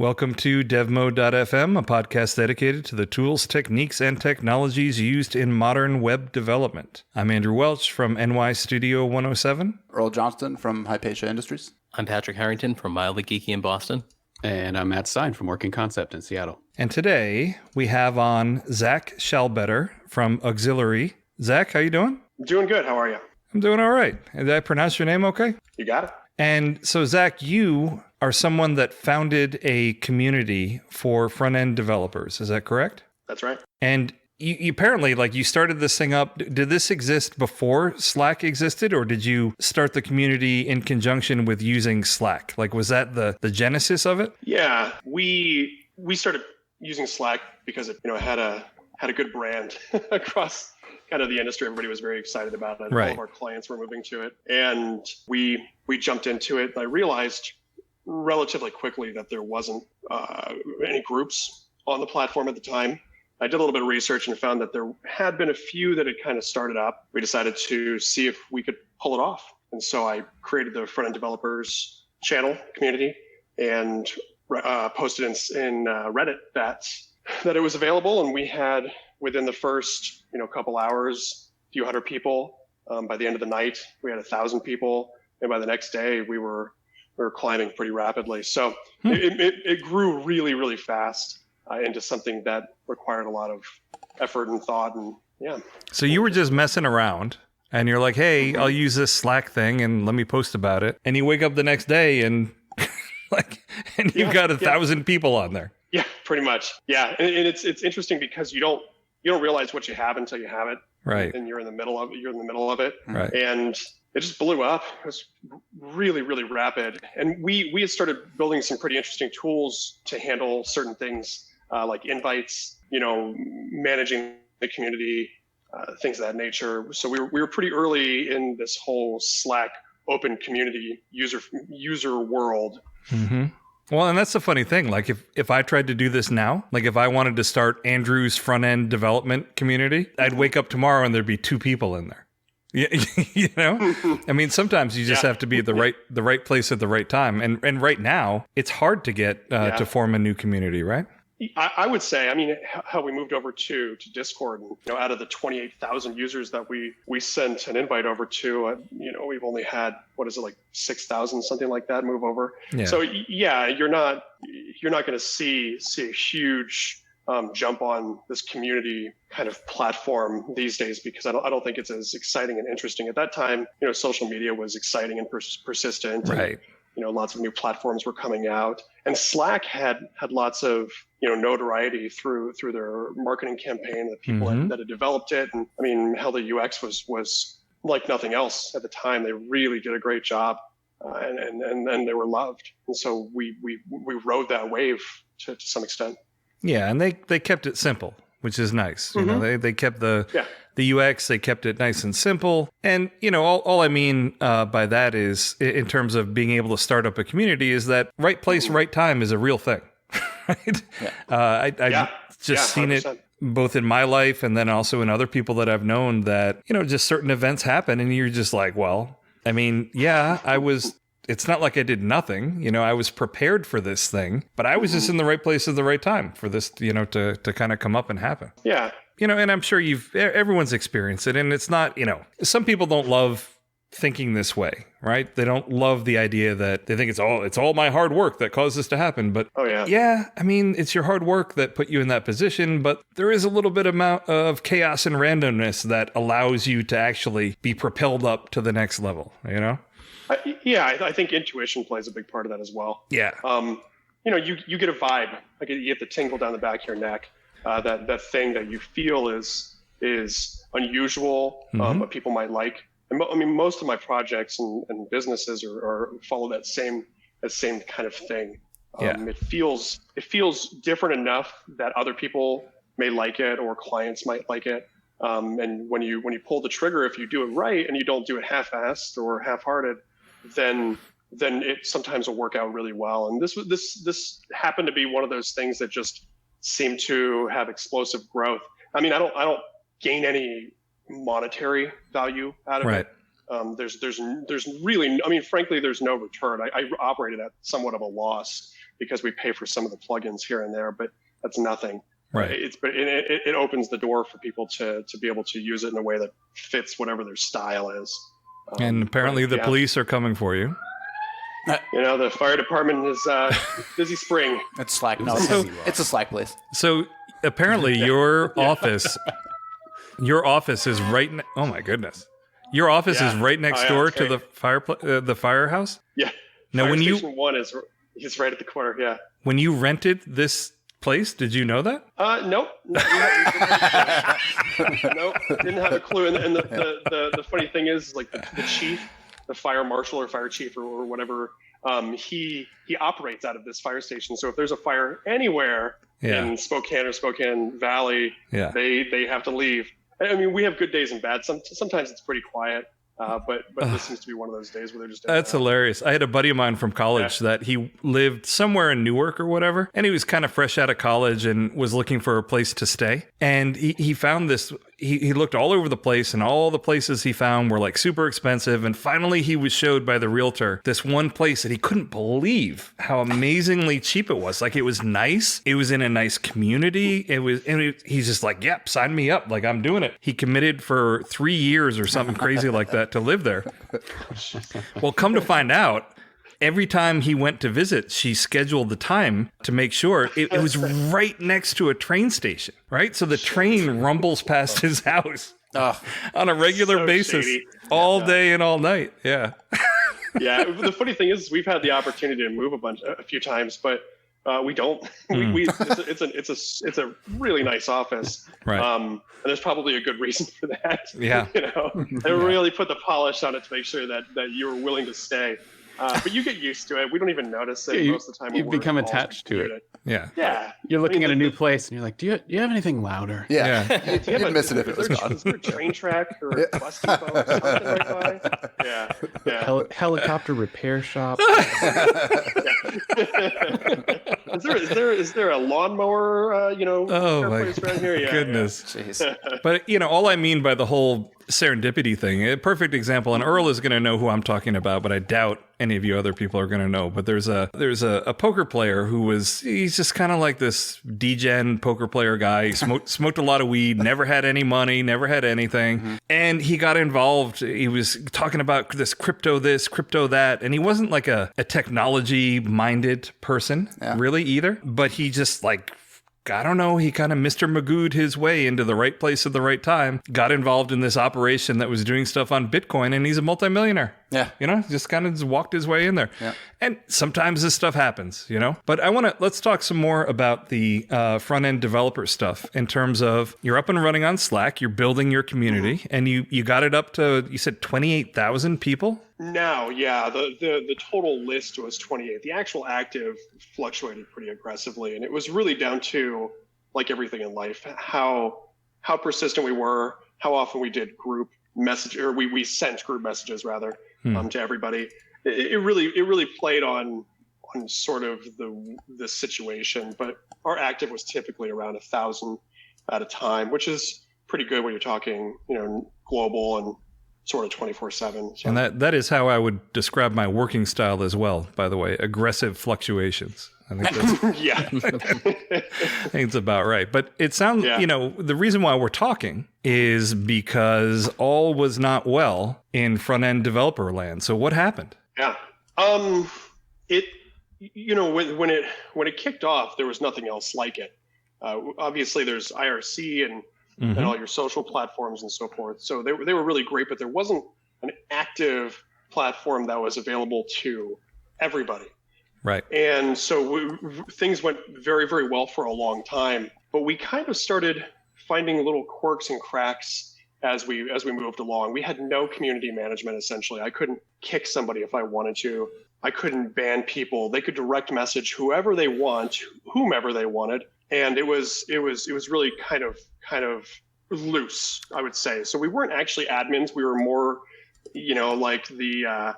Welcome to devMode.fm, a podcast dedicated to the tools, techniques, and technologies used in modern web development. I'm Andrew Welch from NY Studio 107. Earl Johnston from Hypatia Industries. I'm Patrick Harrington from Mildly Geeky in Boston. And I'm Matt Stein from Working Concept in Seattle. And today we have on Zach Shallbetter from Uxiliary. Zach, how you doing? I'm doing good. How are you? I'm doing all right. Did I pronounce your name okay? You got it. And so, Zach, you are someone that founded a community for front-end developers. Is that correct? That's right. And you apparently, you started this thing up. Did this exist before Slack existed, or did you start the community in conjunction with using Slack? Was that the genesis of it? Yeah, we started using Slack because it had a good brand across kind of the industry. Everybody was very excited about it. Right. All of our clients were moving to it, and we jumped into it. I realized relatively quickly that there wasn't any groups on the platform at the time. I did a little bit of research and found that there had been a few that had kind of started up. We decided to see if we could pull it off. And so I created the Frontend Developers channel community and posted in Reddit that it was available. And we had, within the first couple hours, a few hundred people. By the end of the night, we had 1,000 people. And by the next day, we were climbing pretty rapidly. So it grew really, really fast into something that required a lot of effort and thought. And yeah. So you were just messing around and you're like, hey, I'll use this Slack thing and let me post about it. And you wake up the next day and you've got 1,000 people on there. Yeah, pretty much. Yeah. And it's interesting because you don't realize what you have until you have it. Right. And you're in the middle of it. Right. And it just blew up. It was really, really rapid. And we had started building some pretty interesting tools to handle certain things like invites, managing the community, things of that nature. So we were pretty early in this whole Slack open community user world. Mm-hmm. Well, and that's the funny thing. If I tried to do this now, if I wanted to start Andrew's front-end development community, I'd wake up tomorrow and there'd be 2 people in there. I mean, sometimes you just have to be at the right place at the right time. And right now, it's hard to get to form a new community, right? I would say, how we moved over to Discord, and, out of the 28,000 users that we sent an invite over to, we've only had, 6,000, something like that move over. Yeah. So yeah, you're not going to see a huge jump on this community kind of platform these days, because I don't think it's as exciting and interesting. At that time, social media was exciting and persistent. Right. And, lots of new platforms were coming out, and Slack had lots of notoriety through their marketing campaign, the people that had developed it. And the UX was like nothing else at the time. They really did a great job, and they were loved. And so we rode that wave to some extent. Yeah, and they kept it simple, which is nice. They kept the UX, they kept it nice and simple. And, all I mean by that is, in terms of being able to start up a community, is that right place, right time is a real thing. Right? Yeah. I've just seen it both in my life and then also in other people that I've known that, just certain events happen and you're just like, well, it's not like I did nothing. I was prepared for this thing, but I was just in the right place at the right time for this, to kind of come up and happen. Yeah. And I'm sure everyone's experienced it. And it's not, some people don't love thinking this way, right? They don't love the idea that they think it's all my hard work that caused this to happen. But it's your hard work that put you in that position, but there is a little bit amount of chaos and randomness that allows you to actually be propelled up to the next level, I think intuition plays a big part of that as well. Yeah. You get a vibe, you get the tingle down the back of your neck, that thing that you feel is unusual, what people might like. And most of my projects and businesses are follow that same kind of thing. It feels different enough that other people may like it or clients might like it. And when you pull the trigger, if you do it right and you don't do it half-assed or half-hearted, then it sometimes will work out really well. And this happened to be one of those things that just seemed to have explosive growth. I don't gain any monetary value out of it. There's really, frankly, there's no return. I operated at somewhat of a loss because we pay for some of the plugins here and there, but that's nothing. Right. It opens the door for people to be able to use it in a way that fits whatever their style is. And apparently the police are coming for you. The fire department is busy spring. It's Slack. No, it's a Slack place. So apparently your office is right. Oh my goodness, your office is right next door to the firehouse. Yeah. Now, Fire Station 1 is right at the corner. Yeah. When you rented this place, did you know that? Nope. Nope. Didn't have a clue. And the funny thing is, like the chief, the fire marshal or fire chief or whatever, he operates out of this fire station. So if there's a fire anywhere in Spokane or Spokane Valley, they have to leave. I mean, we have good days and bad. Sometimes it's pretty quiet. But this seems to be one of those days where they're just... That's hilarious. I had a buddy of mine from college that he lived somewhere in Newark or whatever, and he was kind of fresh out of college and was looking for a place to stay. And he found this... He looked all over the place, and all the places he found were like super expensive. And finally, he was showed by the realtor this one place that he couldn't believe how amazingly cheap it was. Like, it was nice. It was in a nice community. He's just like, yep, sign me up. Like, I'm doing it. He committed for 3 years or something crazy like that to live there. Well, come to find out, every time he went to visit, she scheduled the time to make sure it was right next to a train station, right? So the train rumbles past his house on a regular basis all day and all night. Yeah. Yeah. The funny thing is, we've had the opportunity to move a few times, but we don't. It's a really nice office. Right. And there's probably a good reason for that. Yeah. They really put the polish on it to make sure that you were willing to stay. But you get used to it. We don't even notice it most of the time. You become attached to it. Yeah. Yeah. You're looking at a new place and you're like, do you have anything louder? Yeah. You'd miss it if it was gone. Is there a train track or a bus depot or something like that? Yeah. Helicopter repair shop. Is there a lawnmower, Oh my place around here? Yeah, goodness. Jeez. But, all I mean by the whole serendipity thing, a perfect example, and Earl is going to know who I'm talking about, but I doubt any of you other people are going to know. But there's a poker player he's just kind of like this degen poker player guy. He smoked a lot of weed, never had any money, never had anything. Mm-hmm. And he got involved. He was talking about this, crypto that. And he wasn't like a technology minded person really either. But he just I don't know, he kind of Mr. Magoo'd his way into the right place at the right time, got involved in this operation that was doing stuff on Bitcoin, and he's a multimillionaire. Yeah. Just kind of walked his way in there. Yeah. And sometimes this stuff happens, But let's talk some more about the front-end developer stuff in terms of you're up and running on Slack, you're building your community, and you got it up to, you said 28,000 people? Now, yeah, the total list was 28. The actual active fluctuated pretty aggressively, and it was really down to, like everything in life, how persistent we were, how often we did group message, or we sent group messages rather to everybody. It really played on sort of the situation, but our active was typically around 1,000 at a time, which is pretty good when you're talking, global and sort of 24/7. So. And that is how I would describe my working style as well, by the way, aggressive fluctuations. I think that's, I think it's about right. But it sounds, the reason why we're talking is because all was not well in front-end developer land. So what happened? Yeah. When it kicked off, there was nothing else like it. Obviously there's IRC and all your social platforms and so forth. So they were really great, but there wasn't an active platform that was available to everybody. Right. And so things went very, very well for a long time, but we kind of started finding little quirks and cracks as we moved along. We had no community management, essentially. I couldn't kick somebody if I wanted to. I couldn't ban people. They could direct message whomever they wanted. And it was really kind of loose, I would say. So we weren't actually admins. We were more, like the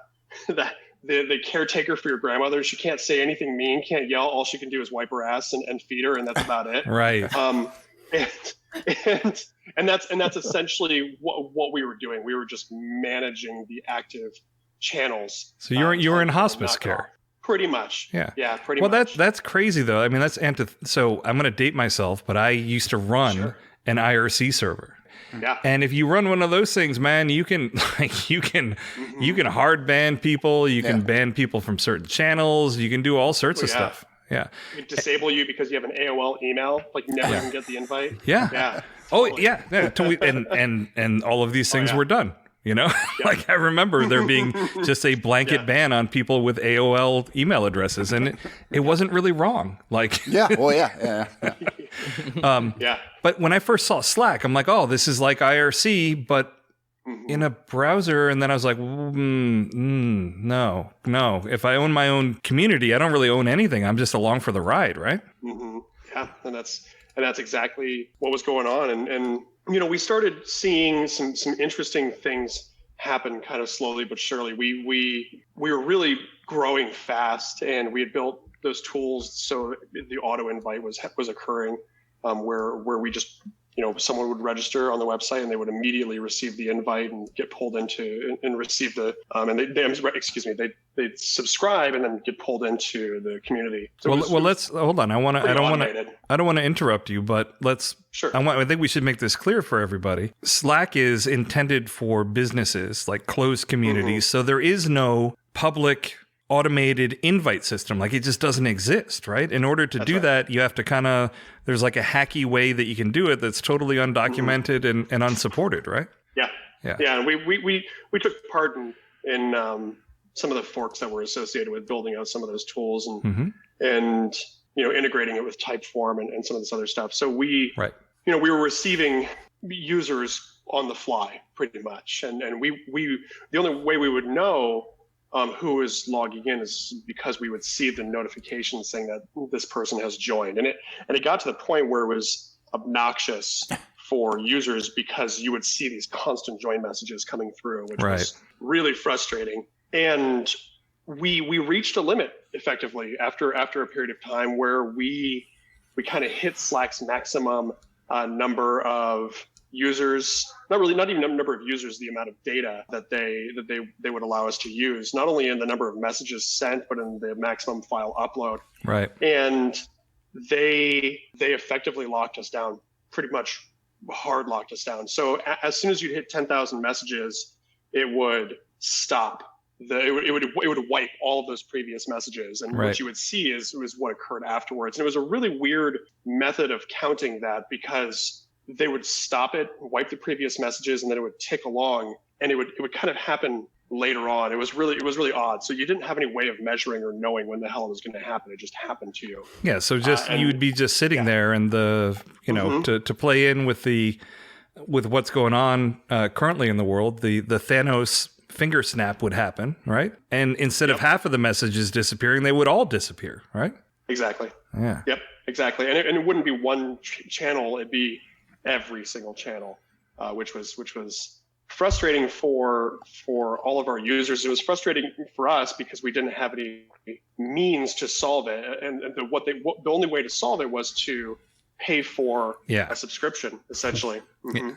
caretaker for your grandmother. She can't say anything mean, can't yell. All she can do is wipe her ass and feed her, and that's about it. Right. And that's essentially what we were doing. We were just managing the active channels. So you were in hospice care. Pretty much. Yeah. Yeah, pretty well, much. that's crazy though. I mean, that's so I'm going to date myself, but I used to run an IRC server. Yeah. And if you run one of those things, man, you can you can hard ban people, you can ban people from certain channels, you can do all sorts of stuff. Yeah. We disable you because you have an AOL email, like you never even get the invite. Yeah. Yeah. Oh Totally. yeah. And all of these things were done. You know, like I remember there being just a blanket ban on people with AOL email addresses, and it wasn't really wrong. Like, Yeah. But when I first saw Slack, I'm like, oh, this is like IRC, but in a browser. And then I was like, no. If I own my own community, I don't really own anything. I'm just along for the ride, right? Yeah, and that's exactly what was going on. And you know, we started seeing some interesting things happen kind of slowly but surely. We were really growing fast, and we had built those tools so the auto invite was occurring, where we just, you know, someone would register on the website and they would immediately receive the invite and get pulled into and receive the they'd subscribe and then get pulled into the community. So let's hold on. I don't want to interrupt you, but let's. Sure. I think we should make this clear for everybody. Slack is intended for businesses, like closed communities. So there is no public automated invite system. Like, it just doesn't exist, right? In order to do that, you have to there's like a hacky way that you can do it that's totally undocumented and unsupported, right? Yeah. And we took part in some of the forks that were associated with building out some of those tools and you know, integrating it with Typeform and some of this other stuff. So we were receiving users on the fly pretty much, and we the only way we would know who is logging in is because we would see the notification saying that this person has joined. And it got to the point where it was obnoxious for users because you would see these constant join messages coming through, which was really frustrating. And we reached a limit effectively after a period of time where we kind of hit Slack's maximum number of users, not even number of users, the amount of data that they would allow us to use, not only in the number of messages sent, but in the maximum file upload. Right. And they effectively locked us down, pretty much hard locked us down. So as soon as you hit 10,000 messages, it would stop. It would wipe all of those previous messages, and what you would see was what occurred afterwards. And it was a really weird method of counting that, because they would stop it, wipe the previous messages, and then it would tick along, and it would kind of happen later on. It was really odd. So you didn't have any way of measuring or knowing when the hell it was going to happen. It just happened to you. Yeah. So you would be just sitting there, and to play in with what's going on currently in the world, the Thanos finger snap would happen, right? And instead of half of the messages disappearing, they would all disappear, right? Exactly. Yeah. Yep. Exactly. And it wouldn't be one channel; it'd be every single channel, which was frustrating for all of our users. It was frustrating for us because we didn't have any means to solve it, and the only way to solve it was to pay for a subscription, essentially.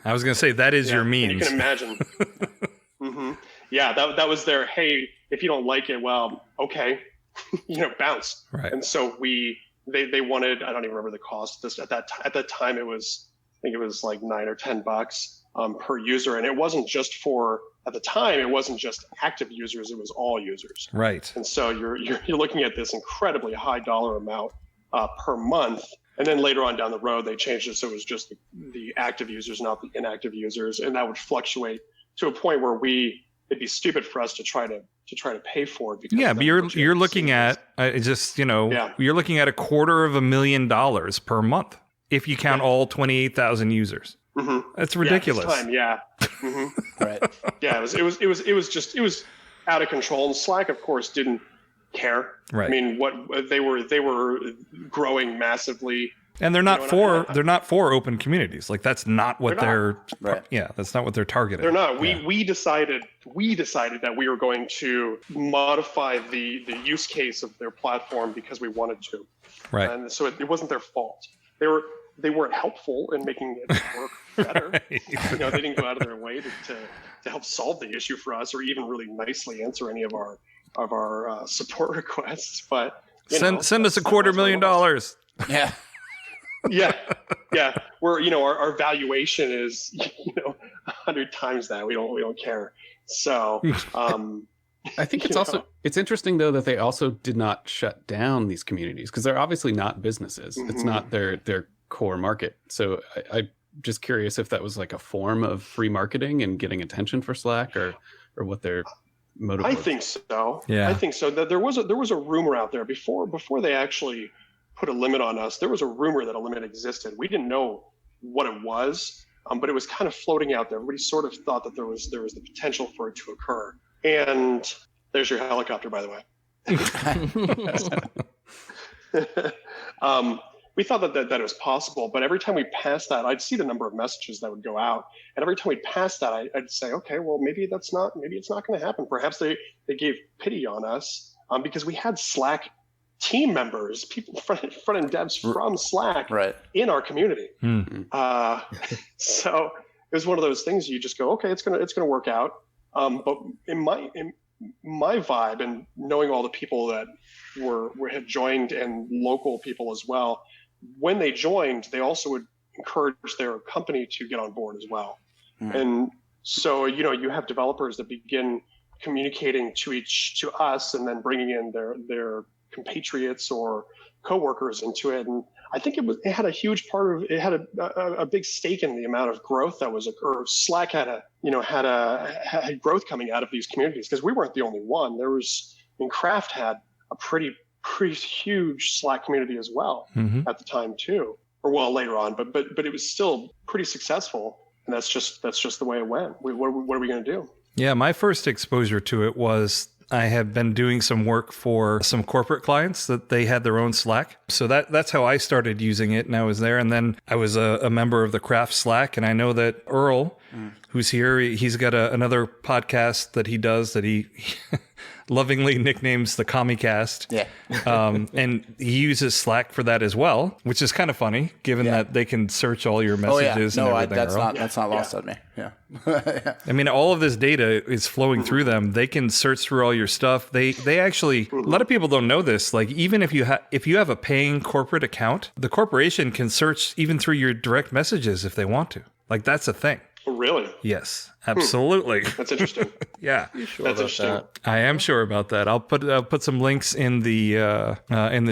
I was going to say that is your means. And you can imagine. Yeah, that was their, hey, if you don't like it, well, okay, bounce. Right. And so they wanted, I don't even remember the cost. At that time, I think it was like $9 or $10 per user, and it wasn't just at the time, it wasn't just active users; it was all users. Right. And so you're looking at this incredibly high dollar amount per month. And then later on down the road, they changed it so it was just the active users, not the inactive users, and that would fluctuate to a point where it'd be stupid for us to try to pay for it. Because but you're looking at you're looking at $250,000 per month if you count all 28,000 users. That's ridiculous. Yeah, at this time, right. Yeah, it was out of control, and Slack, of course, didn't care. Right. I mean, what they were growing massively. And they're not they're not for open communities. Like, that's not what that's not what they're targeting. They're not. We decided that we were going to modify the use case of their platform because we wanted to. Right. And so it wasn't their fault. They weren't helpful in making it work better. They didn't go out of their way to help solve the issue for us, or even really nicely answer any of our support requests, but send us $250,000. Yeah. yeah. We're our valuation is 100 times that. We don't care. So I think it's interesting though that they also did not shut down these communities because they're obviously not businesses. Mm-hmm. It's not their core market. So I'm just curious if that was like a form of free marketing and getting attention for Slack or what their motive was. I think so. Yeah. I think so. That there was a rumor out there before they actually put a limit on us. There was a rumor that a limit existed. We didn't know what it was, but it was kind of floating out there. Everybody sort of thought that there was the potential for it to occur. And there's your helicopter, by the way. We thought that it was possible, but every time we passed that, I'd see the number of messages that would go out. And every time we passed that, I'd say, okay, well, maybe it's not going to happen. Perhaps they gave pity on us because we had Slack team members, people, front-end devs from Slack in our community. So it was one of those things you just go, okay, it's gonna work out. But in my vibe and knowing all the people that had joined and local people as well, when they joined, they also would encourage their company to get on board as well. And so, you have developers that begin communicating to us and then bringing in their compatriots or coworkers into it. And I think it had a huge part of it, had a big stake in the amount of growth that was occurring. Slack had growth coming out of these communities because we weren't the only one. Craft had a pretty huge Slack community as well at the time too, or well later on, but it was still pretty successful, and that's just the way it went. What are we going to do? Yeah, my first exposure to it was I have been doing some work for some corporate clients that they had their own Slack. So that's how I started using it, and I was there. And then I was a member of the Craft Slack, and I know that Earl, who's here, he's got another podcast that he does that he lovingly nicknames the Commie Cast. Yeah. And he uses Slack for that as well, which is kind of funny, given that they can search all your messages and everything. That's not lost on me. Yeah. I mean, all of this data is flowing through them. They can search through all your stuff. They actually, a lot of people don't know this. Like, even if you have a paying corporate account, the corporation can search even through your direct messages if they want to. Like, that's a thing. Really? Yes, absolutely. That's interesting. Yeah, Sure that's about interesting. that? I am sure about that. I'll put some links in the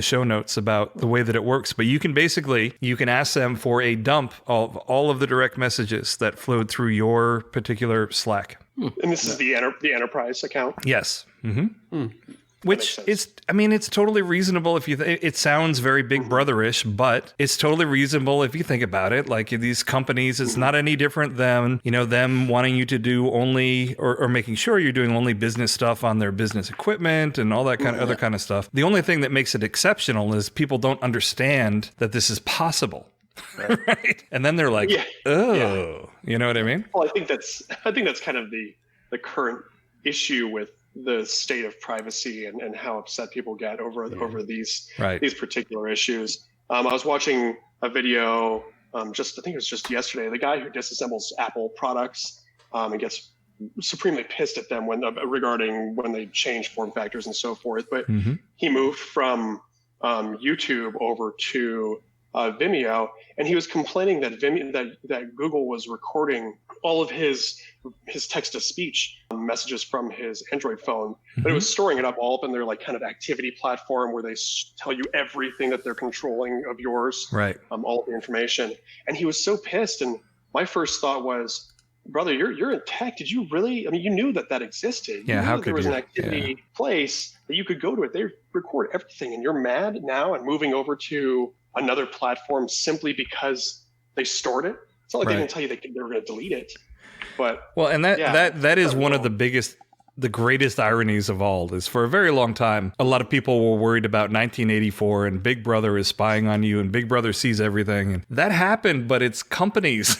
show notes about the way that it works. But you can ask them for a dump of all of the direct messages that flowed through your particular Slack. And this is the enterprise account. Yes. Which is, it's totally reasonable if you. It sounds very Big Brotherish, but it's totally reasonable if you think about it. Like, these companies, it's not any different than them wanting you to do only or making sure you're doing only business stuff on their business equipment and all that kind of other kind of stuff. The only thing that makes it exceptional is people don't understand that this is possible. Right? And then they're like, you know what I mean? Well, I think that's kind of the current issue with the state of privacy and how upset people get over these particular issues. I was watching a video I think it was just yesterday. The guy who disassembles Apple products and gets supremely pissed at them regarding when they change form factors and so forth. But he moved from YouTube over to Vimeo, and he was complaining that that Google was recording all of his text-to-speech messages from his Android phone, but it was storing it all up in their kind of activity platform where they tell you everything that they're controlling of yours, right? All of the information. And he was so pissed. And my first thought was, brother, you're in tech. Did you really? I mean, you knew that existed. Yeah, how could there was you? an activity place that you could go to it. They record everything, and you're mad now and moving over to another platform simply because they stored it. It's not like they didn't tell you they were going to delete it. But and that is one of the greatest ironies of all. Is for a very long time, a lot of people were worried about 1984 and Big Brother is spying on you and Big Brother sees everything. And that happened, but it's companies.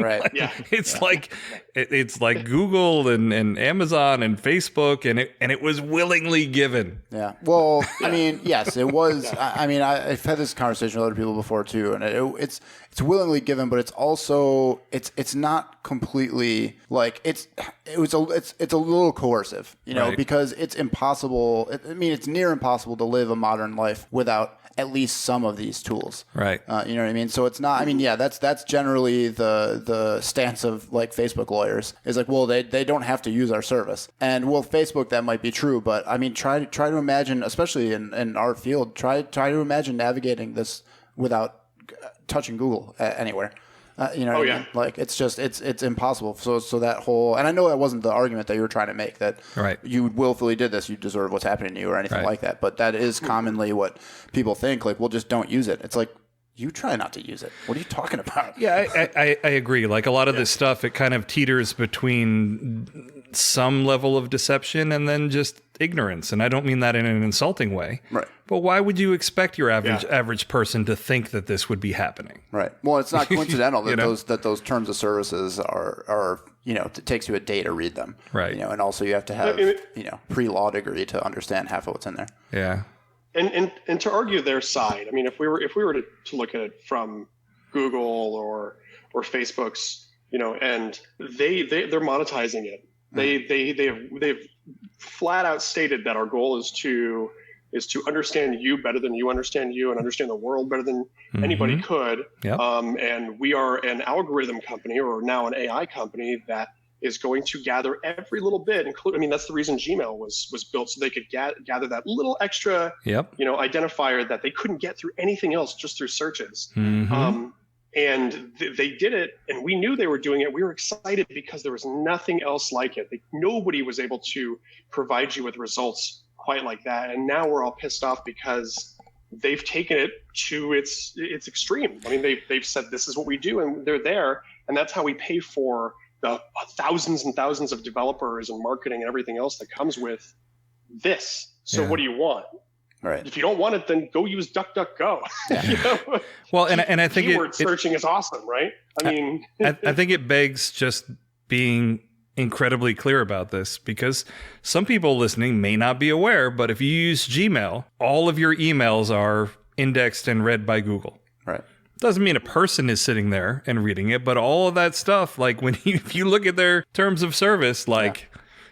Right. Like, Yeah. It's like it's like Google and Amazon and Facebook, and it was willingly given. Yeah. Well, I mean, yes, it was. I mean, I've had this conversation with other people before too, and it's willingly given, but it's also it's not completely like it's a little coercive, you know, Right. because it's impossible. I mean, it's near impossible to live a modern life without at least some of these tools. Right. You know what I mean? So it's not, I mean, yeah, that's generally the stance of like Facebook lawyers is like, well, they don't have to use our service. And well, Facebook, that might be true, but I mean, try to imagine, especially in our field, try to imagine navigating this without touching Google anywhere. You know what I mean? Like it's just it's impossible. So that whole, and I know that wasn't the argument that you were trying to make, that Right. you willfully did this, you deserve what's happening to you or anything Right. like that. But that is commonly what people think. Like, well, just don't use it. It's like, you try not to use it. What are you talking about? Yeah, I agree. Like a lot of this stuff, it kind of teeters between some level of deception and then just ignorance. And I don't mean that in an insulting way. Right. But why would you expect your average person to think that this would be happening? Right. Well, it's not coincidental that You know? those terms of services are you know, it takes you a day to read them. Right. You know, and also you have to have you know, pre-law degree to understand half of what's in there. Yeah. And to argue their side, I mean, if we were to look at it from Google or Facebook's, you know, and they're monetizing it. They've flat out stated that our goal is to understand you better than you understand you, and understand the world better than anybody could. Yep. And we are an algorithm company, or now an AI company, that is going to gather every little bit. I mean, that's the reason Gmail was built, so they could gather that little extra, Yep. you know, identifier that they couldn't get through anything else, just through searches. Mm-hmm. And they did it, and we knew they were doing it. We were excited because there was nothing else like it. Nobody was able to provide you with results quite like that. And now we're all pissed off because they've taken it to its extreme. I mean, they've said this is what we do, and they're there, and that's how we pay for the thousands and thousands of developers and marketing and everything else that comes with this. So what do you want? Right. If you don't want it, then go use DuckDuckGo. You know? Well, and I think keyword searching is awesome, right? I mean, I think it begs just being incredibly clear about this, because some people listening may not be aware, but if you use Gmail, all of your emails are indexed and read by Google. Right. Doesn't mean a person is sitting there and reading it, but all of that stuff, like if you look at their terms of service, like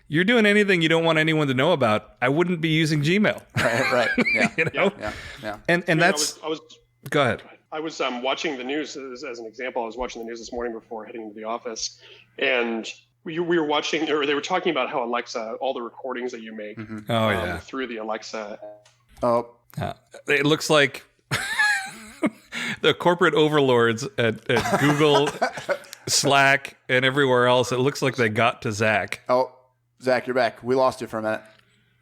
you're doing anything you don't want anyone to know about, I wouldn't be using Gmail. Right. Yeah. You know? Yeah. And that's I was go ahead. I was watching the news as an example. I was watching the news this morning before heading into the office, and we were watching, or they were talking about how Alexa, all the recordings that you make through the Alexa. Oh. It looks like the corporate overlords at Google, Slack, and everywhere else. It looks like they got to Zach. Oh, Zach, you're back. We lost you for a minute.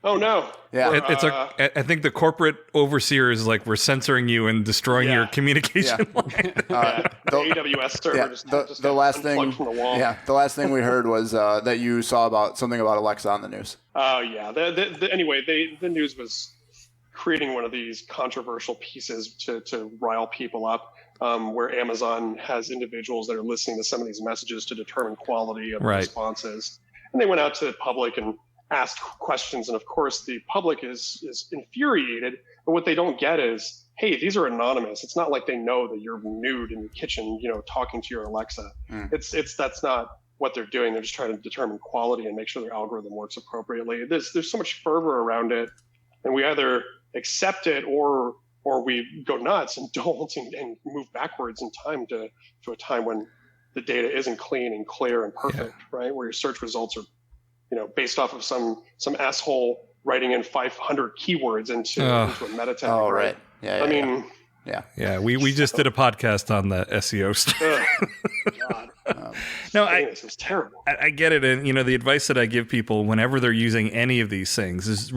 Oh no! Yeah. I think the corporate overseers were censoring you and destroying your communication line. The AWS server just the last thing. unplugged from the wall. Yeah, the last thing we heard was that you saw something about Alexa on the news. Oh yeah. Anyway, the news was creating one of these controversial pieces to rile people up, where Amazon has individuals that are listening to some of these messages to determine quality of responses, and they went out to the public and asked questions, and of course the public is infuriated, but what they don't get is, hey, these are anonymous. It's not like they know that you're nude in the kitchen, you know, talking to your Alexa. That's not what they're doing. They're just trying to determine quality and make sure their algorithm works appropriately. There's so much fervor around it, and we either accept it or we go nuts and don't and move backwards in time to a time when the data isn't clean and clear and perfect, right? Where your search results are, you know, based off of some asshole writing in 500 keywords into a meta tag. Oh, right. Yeah. I mean, we just did a podcast on the SEO stuff. God. No, this is terrible. I get it. And, you know, the advice that I give people whenever they're using any of these things is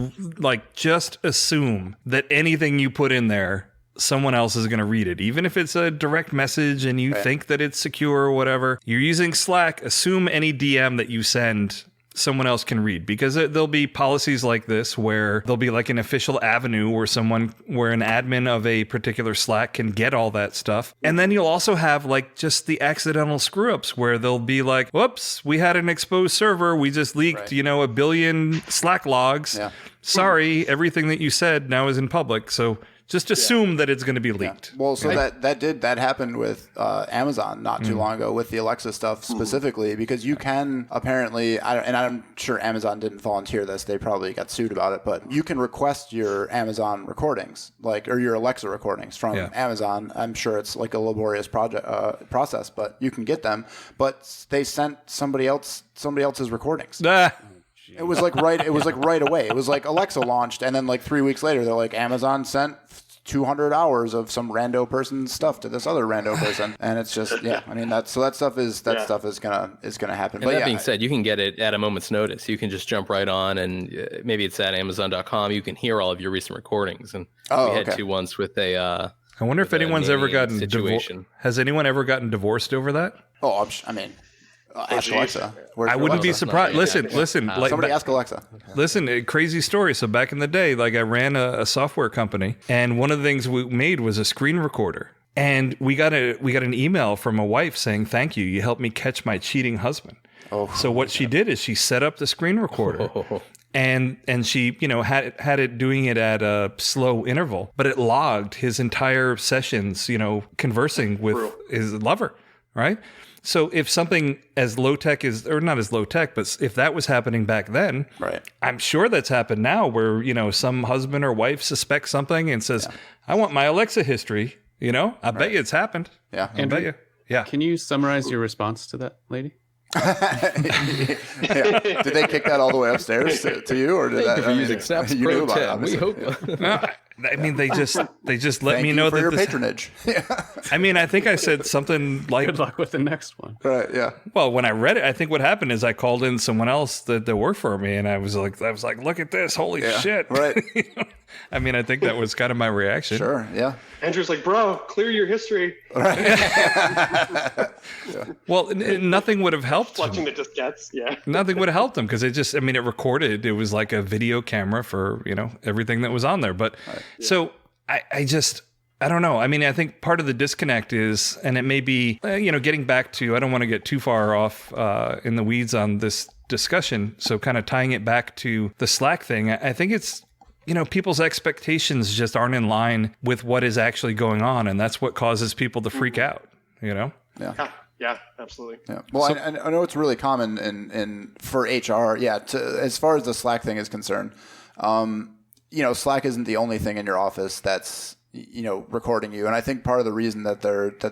just assume that anything you put in there, someone else is going to read it. Even if it's a direct message and you think that it's secure or whatever, you're using Slack, assume any DM that you send someone else can read, because there'll be policies like this where there'll be like an official avenue where an admin of a particular Slack can get all that stuff. And then you'll also have like just the accidental screw ups where they'll be like, whoops, we had an exposed server. We just leaked, 1 billion Slack logs. Yeah. Sorry, everything that you said now is in public. So just assume that it's going to be leaked. Yeah. Well, so that happened with Amazon not too long ago with the Alexa stuff specifically, because you can apparently, and I'm sure Amazon didn't volunteer this, they probably got sued about it, but you can request your Amazon recordings, or your Alexa recordings from Amazon. I'm sure it's like a laborious process, but you can get them. But they sent somebody else's recordings. It was like right away. It was like Alexa launched, and then like 3 weeks later, they're like, Amazon sent 200 hours of some rando person's stuff to this other rando person, and it's just I mean that stuff is gonna happen. And but that being said, you can get it at a moment's notice. You can just jump right on, and maybe it's at Amazon.com. You can hear all of your recent recordings, and we had two once with a. I wonder if anyone's ever gotten divorced. Has anyone ever gotten divorced over that? Oh, I mean. Ask Alexa. I wouldn't be surprised. Listen. Somebody ask Alexa. Okay. Listen, a crazy story. So back in the day, like I ran a software company, and one of the things we made was a screen recorder. And we got an email from a wife saying, "Thank you. You helped me catch my cheating husband." Oh. So what she did is she set up the screen recorder. And she, had it doing it at a slow interval, but it logged his entire sessions, conversing with his lover, right? So if something as low tech or not as low tech, but if that was happening back then, right, I'm sure that's happened now where, some husband or wife suspects something and says, I want my Alexa history, I bet you it's happened. Yeah. I bet you. Yeah. Can you summarize your response to that lady? Did they kick that all the way upstairs to you, or did that? Using Snap's Pro 10. We hope. I mean, they just let me know for that your patronage. I mean, I think I said something like, "Good luck with the next one." Right? Yeah. Well, when I read it, I think what happened is I called in someone else that worked for me, and I was like, look at this, holy shit! Right. I mean, I think that was kind of my reaction. Sure. Yeah. Andrew's like, bro, clear your history. Right. Well, nothing would have helped. Flushing the diskettes. Yeah. Nothing would have helped him because it recorded. It was like a video camera for everything that was on there. But so I don't know. I mean, I think part of the disconnect is, and it may be, getting back to, I don't want to get too far off in the weeds on this discussion. So kind of tying it back to the Slack thing, I think it's, people's expectations just aren't in line with what is actually going on. And that's what causes people to freak out, Yeah. Yeah, absolutely. Yeah. Well, so, I know it's really common in for HR. Yeah. As far as the Slack thing is concerned, Slack isn't the only thing in your office that's, recording you. And I think part of the reason that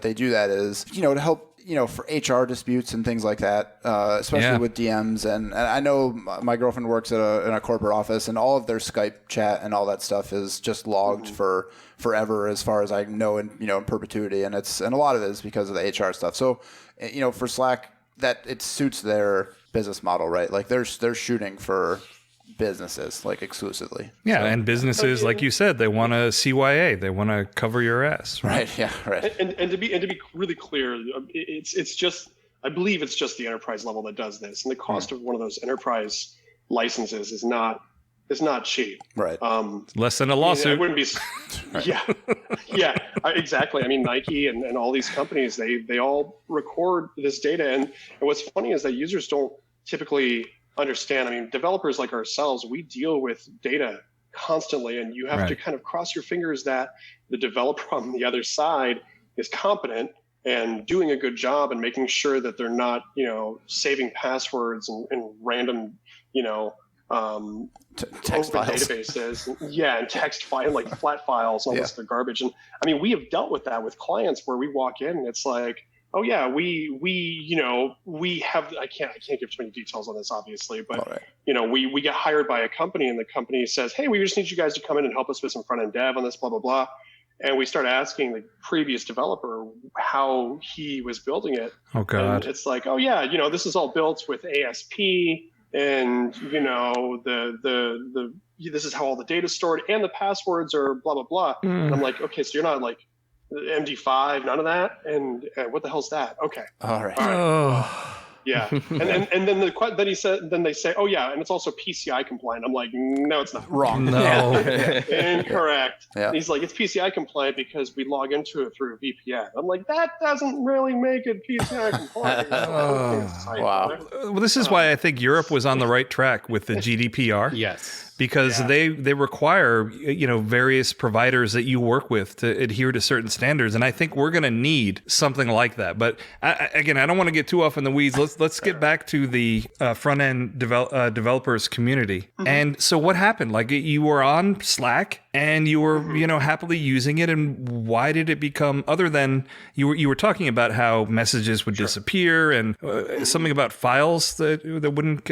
they do that is, to help, for HR disputes and things like that, especially with DMs. And I know my girlfriend works in a corporate office, and all of their Skype chat and all that stuff is just logged for forever, as far as I know, in perpetuity. And a lot of it is because of the HR stuff. So, for Slack, that it suits their business model, right? Like they're shooting for businesses like exclusively. Yeah, and businesses, like you said, they want a CYA, they want to cover your ass, right? Yeah, right. And to be really clear, it's just, I believe it's just the enterprise level that does this, and the cost of one of those enterprise licenses is not cheap. Right. Less than a lawsuit. It wouldn't be. Yeah, exactly. I mean, Nike and all these companies, they all record this data, and what's funny is that users don't typically understand. I mean, developers like ourselves, we deal with data constantly, and you have to kind of cross your fingers that the developer on the other side is competent and doing a good job and making sure that they're not, saving passwords and random, text open files. databases. And text file, like flat files, all this, they're garbage. And I mean, we have dealt with that with clients where we walk in and it's like, oh yeah, we have, I can't give too many details on this, obviously, but we get hired by a company, and the company says, hey, we just need you guys to come in and help us with some front end dev on this, blah, blah, blah. And we start asking the previous developer how he was building it. Oh God. And it's like, oh yeah, this is all built with ASP, and this is how all the data is stored, and the passwords are blah, blah, blah. And I'm like, okay, so you're not like MD5, none of that, and what the hell's that? Okay, all right. Oh. Yeah, and then he said, then they say, oh yeah, and it's also PCI compliant. I'm like, no, it's not. Wrong. No. Incorrect. Yeah. He's like, it's PCI compliant because we log into it through VPN. I'm like, that doesn't really make it PCI compliant. Wow. Well, this is why I think Europe was on the right track with the GDPR. Yes. Because they require, various providers that you work with to adhere to certain standards, and I think we're going to need something like that. But I don't want to get too off in the weeds. Let's get back to the front end developers community. Mm-hmm. And so, what happened? Like, you were on Slack and you were happily using it, and why did it become, other than you were talking about how messages would disappear and something about files that wouldn't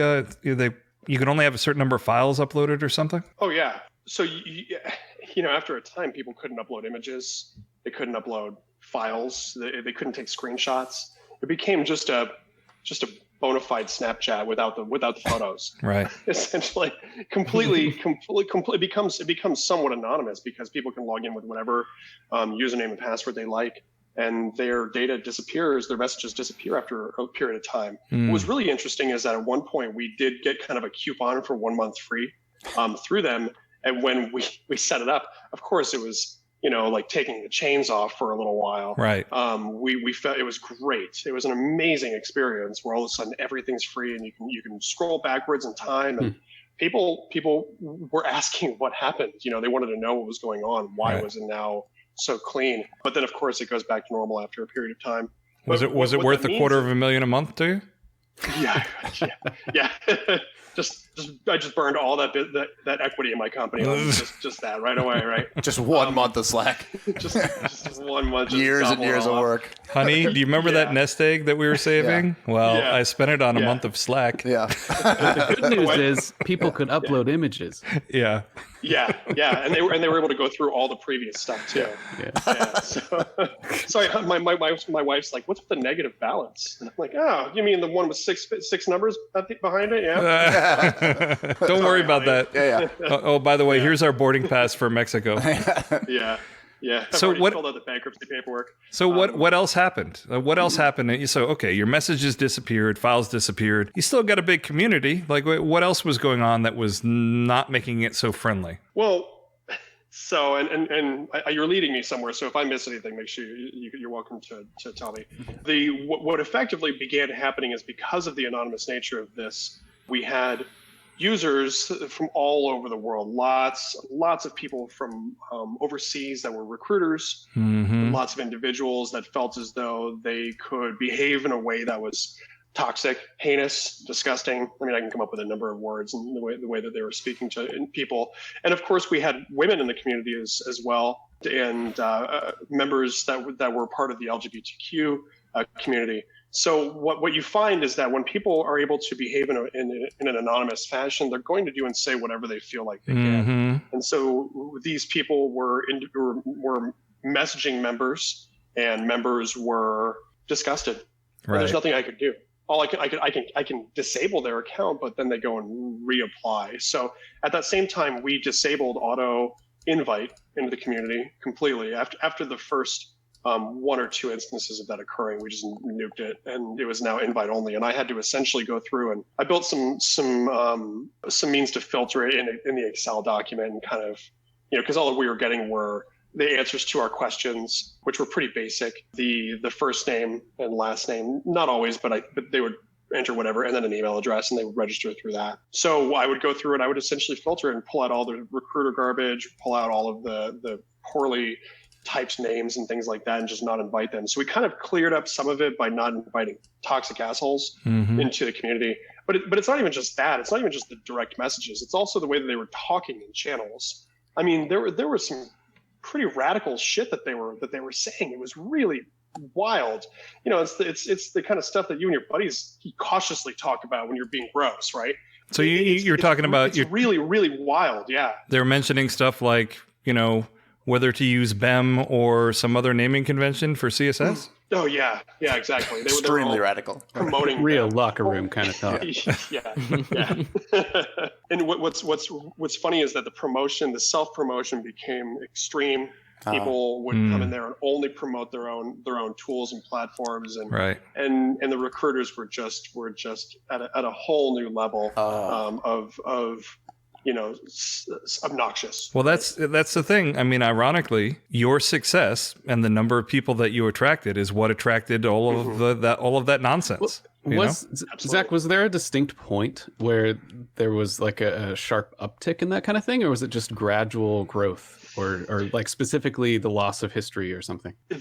you could only have a certain number of files uploaded or something? Oh, yeah. So, after a time, people couldn't upload images. They couldn't upload files. They couldn't take screenshots. It became just a bona fide Snapchat without the photos. Right. Essentially, it becomes somewhat anonymous because people can log in with whatever username and password they like. And their data disappears, their messages disappear after a period of time. What was really interesting is that at one point we did get kind of a coupon for 1 month free through them. And when we set it up, of course it was, like taking the chains off for a little while. Right. We felt it was great. It was an amazing experience where all of a sudden everything's free and you can scroll backwards in time, and people were asking what happened. They wanted to know what was going on. Why was it now so clean? But then of course it goes back to normal after a period of time. Was it worth $250,000 a month to you? Yeah. I just burned all that equity in my company. just that right away, right? Just 1 month of Slack. just 1 month. Years and years of work. Honey, do you remember that nest egg that we were saving? Yeah. Well, I spent it on a month of Slack. Yeah. The good news is people could upload images. Yeah. Yeah, and they were able to go through all the previous stuff too. Yeah. So my wife's like, "What's with the negative balance?" And I'm like, "Oh, you mean the one with six numbers behind it?" Yeah. Don't worry about that. Yeah. Oh, by the way, here's our boarding pass for Mexico. Yeah. So I've filled out the bankruptcy paperwork. So what else happened? What else happened? So okay, your messages disappeared, files disappeared. You still got a big community. Like, what else was going on that was not making it so friendly? Well, so and you're leading me somewhere. So if I miss anything, make sure you're welcome to tell me. What effectively began happening is because of the anonymous nature of this, we had users from all over the world, lots of people from overseas that were recruiters, lots of individuals that felt as though they could behave in a way that was toxic, heinous, disgusting. I mean, I can come up with a number of words in the way that they were speaking to people. And of course, we had women in the community as well, and members that were part of the LGBTQ community. So what you find is that when people are able to behave in an anonymous fashion, they're going to do and say whatever they feel like they can. And so these people were messaging members, and members were disgusted. Right. There's nothing I could do. All I can disable their account, but then they go and reapply. So at that same time, we disabled auto invite into the community completely. After the first 1 or 2 instances of that occurring, we just nuked it, and it was now invite only. And I had to essentially go through, and I built some means to filter it in the Excel document, and kind of, because all we were getting were the answers to our questions, which were pretty basic. The first name and last name, not always, but they would enter whatever, and then an email address, and they would register through that. So I would go through it. I would essentially filter it and pull out all the recruiter garbage, pull out all of the poorly typed names and things like that, and just not invite them. So we kind of cleared up some of it by not inviting toxic assholes into the community. But it's not even just that. It's not even just the direct messages. It's also the way that they were talking in channels. I mean, there were some pretty radical shit that they were saying. It was really wild. It's the kind of stuff that you and your buddies cautiously talk about when you're being gross, right? So you're talking about it's really, really wild. Yeah. They're mentioning stuff like, whether to use BEM or some other naming convention for CSS? Oh, yeah, exactly. They Extremely radical. Promoting real locker room kind of talk. Yeah. And what's funny is that the self-promotion became extreme People would come in there and only promote their own tools and platforms, and the recruiters were just at a whole new level of obnoxious. Well, that's the thing. I mean, ironically, your success and the number of people that you attracted is what attracted all of that nonsense. Zach, was there a distinct point where there was like a sharp uptick in that kind of thing, or was it just gradual growth? Or like specifically the loss of history or something? I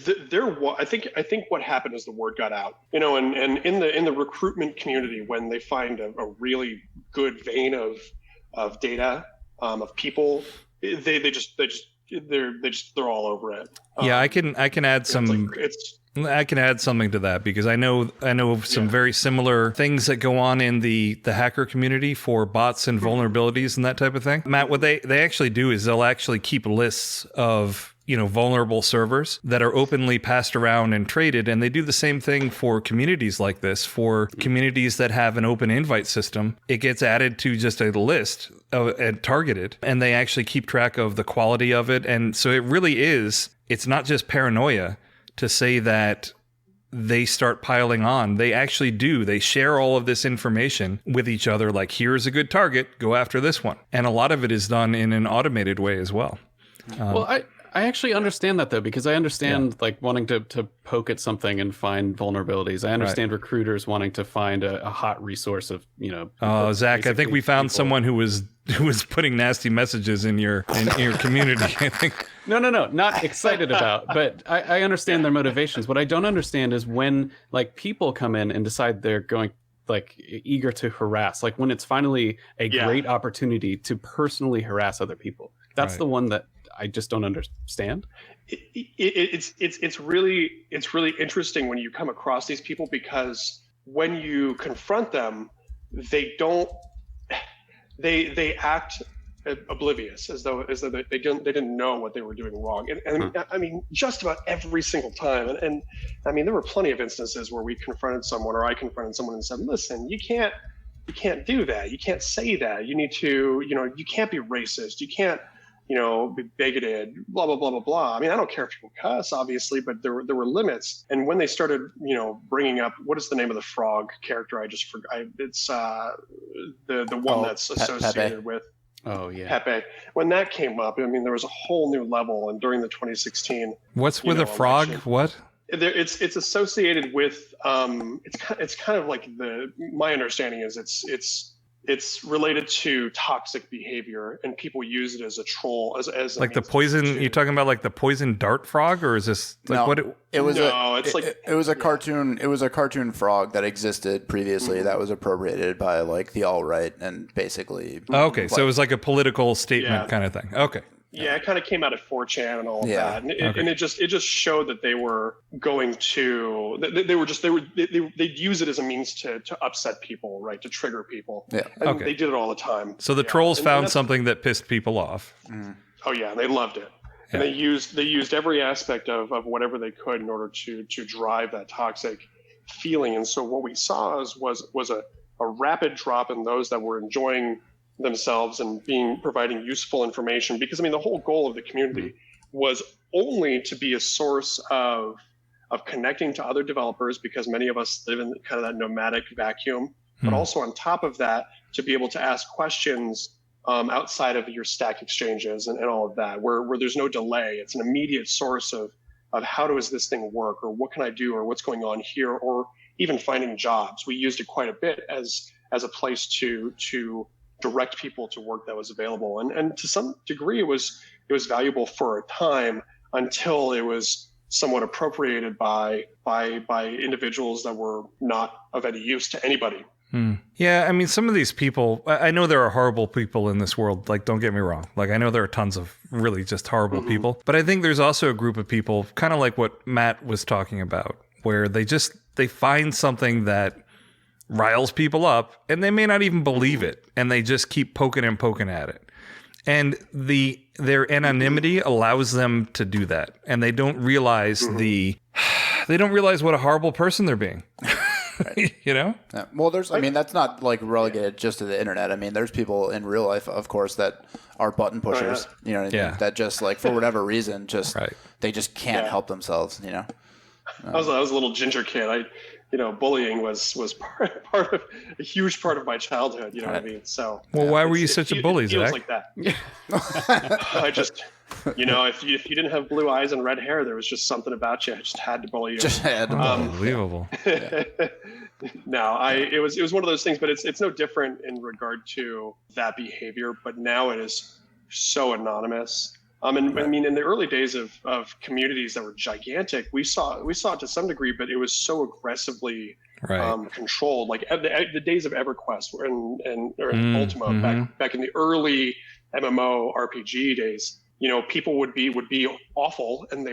think what happened is the word got out, and in the recruitment community, when they find a really good vein of data, of people, they're all over it. Yeah, I can add some. I can add something to that because I know some very similar things that go on in the hacker community for bots and vulnerabilities and that type of thing. Matt, what they actually do is they'll actually keep lists of vulnerable servers that are openly passed around and traded, and they do the same thing for communities like this. For communities that have an open invite system, it gets added to just a list and targeted, and they actually keep track of the quality of it. And so it really is. It's not just paranoia to say that they start piling on. They actually do. They share all of this information with each other, like, here's a good target, go after this one. And a lot of it is done in an automated way as well. Well, I actually understand that, though, because I understand like wanting to poke at something and find vulnerabilities. I understand recruiters wanting to find a hot resource of, Oh, Zach, I think we found someone who was putting nasty messages in your community. I think. No, not excited about, but I understand their motivations. What I don't understand is when like people come in and decide they're going like eager to harass, like when it's finally a great opportunity to personally harass other people. That's the one that I just don't understand. It's really interesting when you come across these people, because when you confront them, they act oblivious, as though they didn't know what they were doing wrong. And I mean, just about every single time. And I mean, there were plenty of instances where we confronted someone, or I confronted someone and said, listen, you can't do that. You can't say that. You need to, you can't be racist. You can't, be bigoted, blah, blah, blah, blah, blah. I mean, I don't care if people cuss, obviously, but there were limits. And when they started, bringing up, what is the name of the frog character? I just forgot. It's the one that's associated with. Oh, yeah. Pepe. When that came up, I mean, there was a whole new level. And during the 2016. What's with a frog? Election, what? It's associated with, it's kind of like my understanding is it's related to toxic behavior, and people use it as a troll, as like the poison. You're talking about like the poison dart frog, or is this like no, what? It was a cartoon. It was a cartoon frog that existed previously that was appropriated by like the alt-right and basically. Okay, so it was like a political statement kind of thing. Okay. Yeah, it kind of came out of 4chan and all of that, and it just showed that they were going to they'd use it as a means to upset people, right, to trigger people. Yeah, and they did it all the time. So the trolls found something that pissed people off. Oh yeah, they loved it, and they used every aspect of whatever they could in order to drive that toxic feeling. And so what we saw was a rapid drop in those that were enjoying themselves and providing useful information, because I mean the whole goal of the community was only to be a source of connecting to other developers, because many of us live in kind of that nomadic vacuum, but also on top of that to be able to ask questions outside of your Stack exchanges and all of that, where there's no delay. It's an immediate source of how does this thing work, or what can I do, or what's going on here, or even finding jobs. We used it quite a bit as a place to direct people to work that was available, and to some degree it was valuable for a time, until it was somewhat appropriated by individuals that were not of any use to anybody. Yeah, I mean, some of these people, I know there are horrible people in this world, like, don't get me wrong, like I know there are tons of really just horrible people, but I think there's also a group of people, kind of like what Matt was talking about, where they find something that riles people up, and they may not even believe it, and they just keep poking at it. And their anonymity allows them to do that, and they don't realize what a horrible person they're being. You know? Yeah. Well, I mean, that's not like relegated just to the internet. I mean, there's people in real life, of course, that are button pushers, you know what I mean? That just like, for whatever reason, they just can't help themselves, you know? I was a little ginger kid. Bullying was part of a huge part of my childhood. You know what I mean? So, why were you such a bully, Zach? Like that. I just, if you didn't have blue eyes and red hair, there was just something about you. I just had to bully you. Unbelievable. No, it was one of those things, but it's no different in regard to that behavior. But now it is so anonymous. I mean, in the early days of communities that were gigantic, we saw it to some degree, but it was so aggressively controlled. Like the days of EverQuest and Ultima back in the early MMO RPG days, people would be awful, and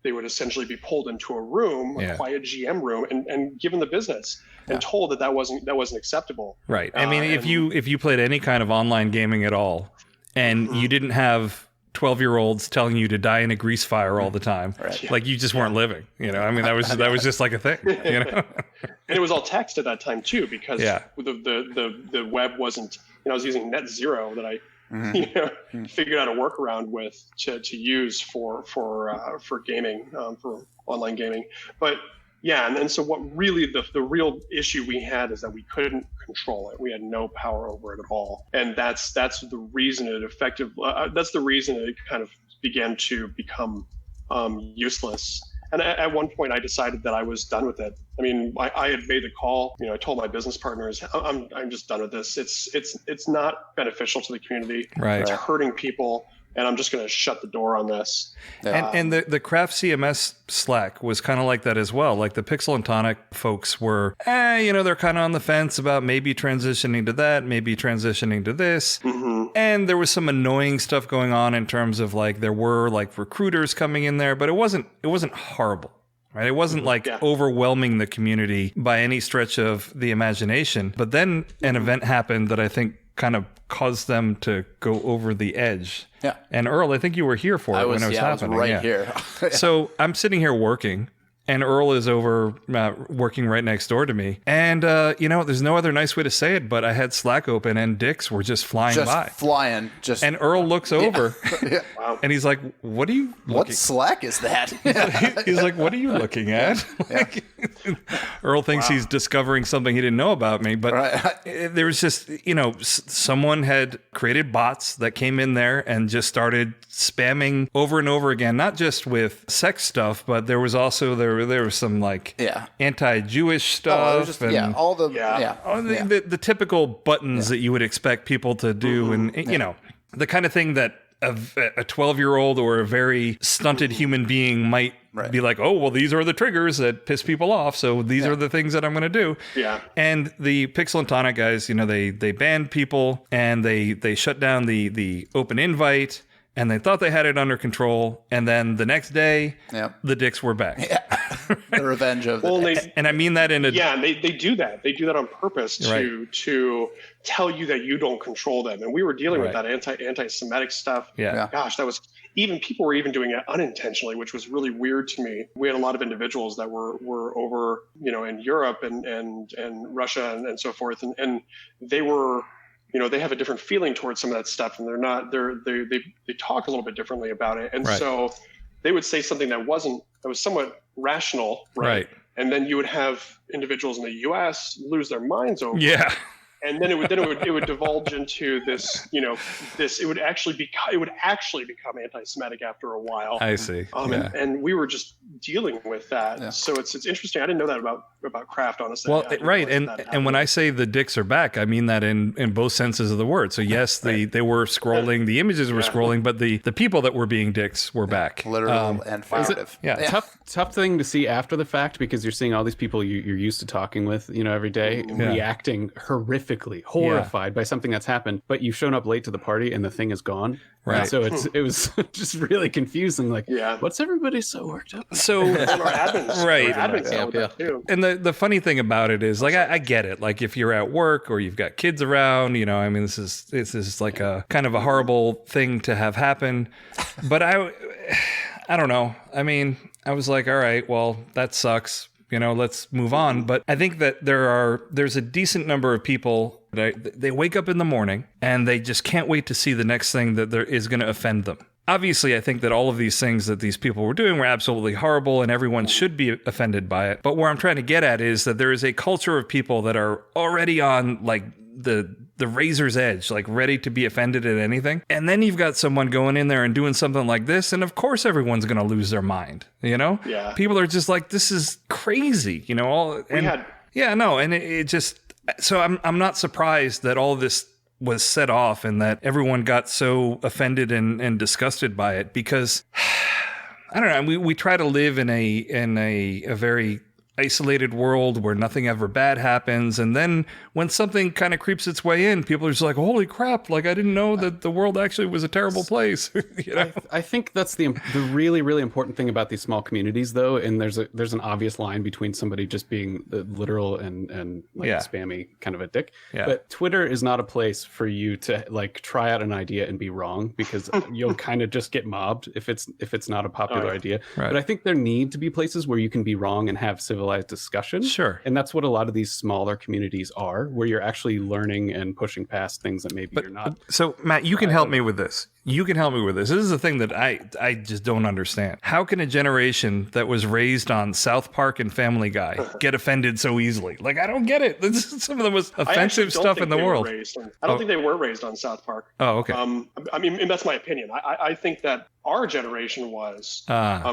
they would essentially be pulled into a room, a quiet GM room, and given the business and told that wasn't acceptable. Right. I mean, if you played any kind of online gaming at all, and you didn't have 12-year-olds telling you to die in a grease fire all the time, like you just weren't living. I mean, that was just like a thing. And it was all text at that time too, because the web wasn't. I was using Net Zero that I figured out a workaround with to use for gaming, for online gaming. But and so what really the real issue we had is that we couldn't control it. We had no power over it at all, and that's the reason that's the reason it kind of began to become useless. And at one point, I decided that I was done with it. I mean, I had made the call. I told my business partners, I'm just done with this. It's not beneficial to the community. Right. It's hurting people, and I'm just going to shut the door on this. And the Craft CMS Slack was kind of like that as well. Like the Pixel and Tonic folks were, they're kind of on the fence about maybe transitioning to that, maybe transitioning to this. Mm-hmm. And there was some annoying stuff going on in terms of like there were like recruiters coming in there, but it wasn't horrible. Right? It wasn't like overwhelming the community by any stretch of the imagination. But then an event happened that I think kind of caused them to go over the edge. Yeah. And Earl, I think you were here for it when it was happening. I was right here. So I'm sitting here working, and Earl is over working right next door to me. And, there's no other nice way to say it, but I had Slack open and dicks were just flying by. And Earl looks over and he's like, what are you looking at? What Slack is that? He's like, what are you looking at? Earl thinks he's discovering something he didn't know about me. But there was just, someone had created bots that came in there and just started spamming over and over again, not just with sex stuff, but there was also there was some like anti-Jewish stuff, the typical buttons that you would expect people to do, and the kind of thing that a 12-year-old or a very stunted human being might be like, oh, well, these are the triggers that piss people off, so these are the things that I'm going to do. Yeah. And the Pixel and Tonic guys, they banned people and they shut down the open invite. And they thought they had it under control, and then the next day, the dicks were back. The revenge of and I mean that in a they do that. They do that on purpose to tell you that you don't control them. And we were dealing with that anti-Semitic stuff. Gosh, that was people were even doing it unintentionally, which was really weird to me. We had a lot of individuals that were over, in Europe and Russia and so forth, and they were. They have a different feeling towards some of that stuff, and they talk a little bit differently about it. And so they would say something that was somewhat rational. Right. And then you would have individuals in the US lose their minds over it. And then it would divulge into this, it would actually become anti-Semitic after a while. I see. And we were just dealing with that. Yeah. So it's interesting. I didn't know that about Craft, honestly. Well, and when I say the dicks are back, I mean that in both senses of the word. So yes, they were scrolling, the images were scrolling, but the people that were being dicks were back. Literal and figurative. Tough thing to see after the fact, because you're seeing all these people you're used to talking with, every day, reacting horrifically, horrified by something that's happened, but you've shown up late to the party and the thing is gone. Right. So it was just really confusing. Like, what's everybody so worked up? So And the funny thing about it is, like, I get it. Like, if you're at work or you've got kids around, this is like a kind of a horrible thing to have happen. But I don't know. I mean, I was like, all right, well, that sucks. let's move on. But I think that there's a decent number of people that they wake up in the morning and they just can't wait to see the next thing that there is going to offend them. Obviously, I think that all of these things that these people were doing were absolutely horrible and everyone should be offended by it. But where I'm trying to get at is that there is a culture of people that are already on like the razor's edge, like ready to be offended at anything. And then you've got someone going in there and doing something like this. And of course, everyone's going to lose their mind, Yeah. People are just like, this is crazy, And it just, so I'm not surprised that all this was set off and that everyone got so offended and disgusted by it, because I don't know, we try to live in a very isolated world where nothing ever bad happens, and then when something kind of creeps its way in, people are just like, holy crap, like I didn't know that the world actually was a terrible place. I think that's the really, really important thing about these small communities, though, and there's an obvious line between somebody just being literal and like spammy kind of a dick. Yeah. But Twitter is not a place for you to like try out an idea and be wrong, because you'll kind of just get mobbed if it's not a popular idea. Right. But I think there need to be places where you can be wrong and have civilized discussion. Sure. And that's what a lot of these smaller communities are, where you're actually learning and pushing past things that maybe you're not. So Matt, you can help me with this. This is the thing that I just don't understand. How can a generation that was raised on South Park and Family Guy get offended so easily? Like, I don't get it. This is some of the most offensive stuff in the world. I don't think they were raised on South Park. Oh, okay. I mean, and that's my opinion. I think that our generation was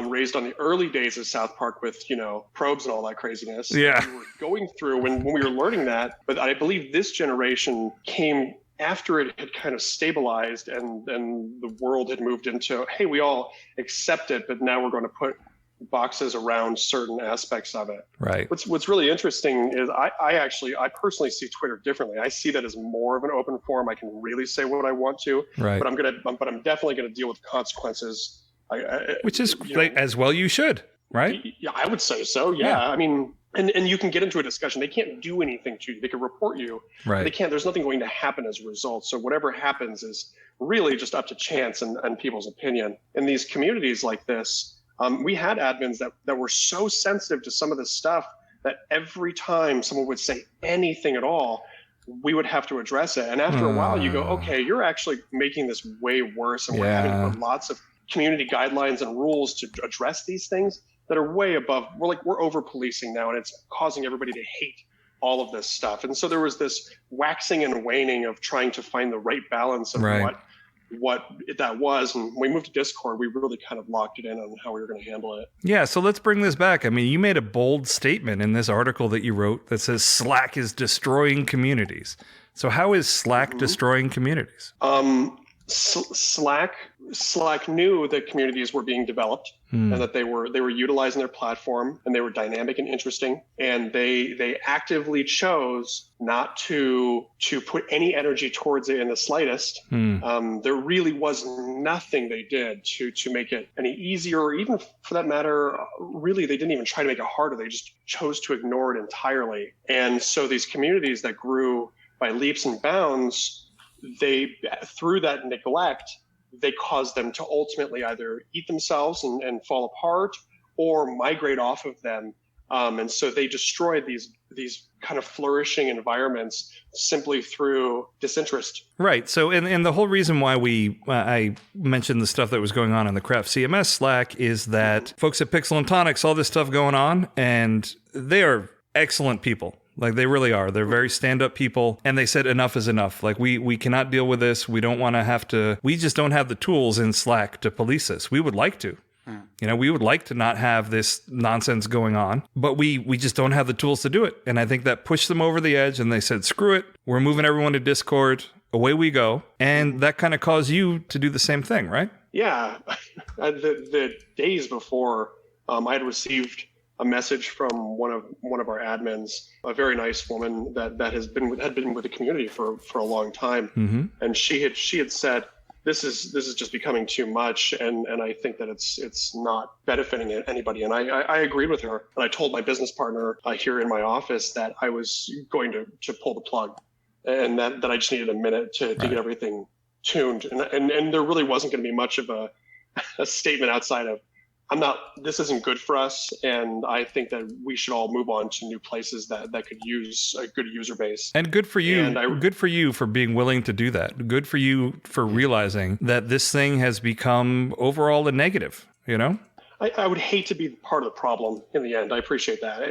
raised on the early days of South Park with, probes and all that craziness. Yeah. We were going through when we were learning that. But I believe this generation came after it had kind of stabilized and the world had moved into, hey, we all accept it, but now we're going to put boxes around certain aspects of it. Right. What's really interesting is I personally see Twitter differently. I see that as more of an open forum. I can really say what I want to, right. But I'm definitely going to deal with consequences. Which is as well you should, right? Yeah, I would say so. Yeah. I mean, and you can get into a discussion. They can't do anything to you. They can report you. Right. They can't. There's nothing going to happen as a result. So whatever happens is really just up to chance and people's opinion. In these communities like this, we had admins that were so sensitive to some of this stuff that every time someone would say anything at all, we would have to address it. And after a while, you go, okay, you're actually making this way worse. And we're having to put lots of community guidelines and rules to address these things that are way above. We're over policing now, and it's causing everybody to hate all of this stuff. And so there was this waxing and waning of trying to find the right balance of what that was. And when we moved to Discord, we really kind of locked it in on how we were going to handle it. Yeah, so let's bring this back. I mean, you made a bold statement in this article that you wrote that says Slack is destroying communities. So how is Slack destroying communities? Slack knew that communities were being developed and that they were utilizing their platform, and they were dynamic and interesting, and they actively chose not to put any energy towards it in the slightest. There really was nothing they did to make it any easier, or even for that matter, really they didn't even try to make it harder. They just chose to ignore it entirely. And so these communities that grew by leaps and bounds, through that neglect, they caused them to ultimately either eat themselves and fall apart, or migrate off of them. And so they destroyed these kind of flourishing environments simply through disinterest. Right. So, and the whole reason why I mentioned the stuff that was going on in the Craft CMS Slack is that folks at Pixel and Tonics saw this stuff going on, and they are excellent people. Like, they really are. They're very stand-up people. And they said enough is enough. Like, we cannot deal with this. We don't want to have to. We just don't have the tools in Slack to police this. We would like to. We would like to not have this nonsense going on, but we just don't have the tools to do it. And I think that pushed them over the edge, and they said, screw it. We're moving everyone to Discord. Away we go. And that kind of caused you to do the same thing, right? Yeah. The days before, I had received a message from one of our admins, a very nice woman that had been with the community for a long time, and she had said, this is just becoming too much, and I think that it's not benefiting anybody. And I agreed with her, and I told my business partner here in my office that I was going to pull the plug, and that I just needed a minute to get everything tuned, and there really wasn't going to be much of a statement outside of, this isn't good for us. And I think that we should all move on to new places that could use a good user base. And good for you. Good for you for being willing to do that. Good for you for realizing that this thing has become overall a negative, you know? I would hate to be part of the problem in the end. I appreciate that.